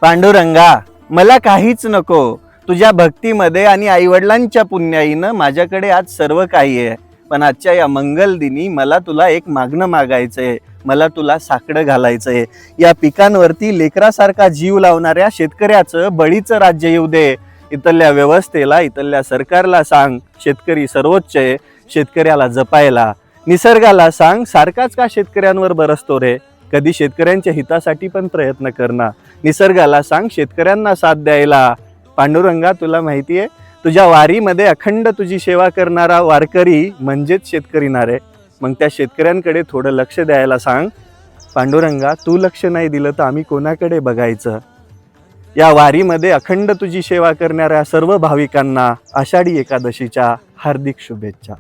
पांडुरंगा, मला काहीच नको. तुझ्या भक्तीमध्ये आणि आईवडिलांच्या पुण्याईनं माझ्याकडे आज सर्व काही आहे. पण आजच्या या मंगल दिनी मला तुला एक मागणं मागायचंय. मला तुला साकडं घालायचंय. या पिकांवरती लेकरासारखा जीव लावणाऱ्या शेतकऱ्याचं बळीचं राज्य येऊ दे. इथल्या व्यवस्थेला, इथल्या सरकारला सांग शेतकरी सर्वोच्च आहे. शेतकऱ्याला जपायला. निसर्गाला सांग सारखाच का शेतकऱ्यांवर बरसतो रे. कधी शेतकऱ्यांच्या हितासाठी पण प्रयत्न करणार. निसर्गाला सांग शेतकऱ्यांना साथ द्यायला. पांडुरंगा, तुला माहितीये तुझ्या वारीमध्ये अखंड तुझी सेवा करणारा वारकरी म्हणजेच शेतकरी नारे. मग त्या शेतकऱ्यांकडे थोडं लक्ष द्यायला सांग. पांडुरंगा, तू लक्ष नाही दिलं तर आम्ही कोणाकडे बघायचं. या वारीमध्ये अखंड तुझी सेवा करणाऱ्या सर्व भाविकांना आषाढी एकादशीच्या हार्दिक शुभेच्छा.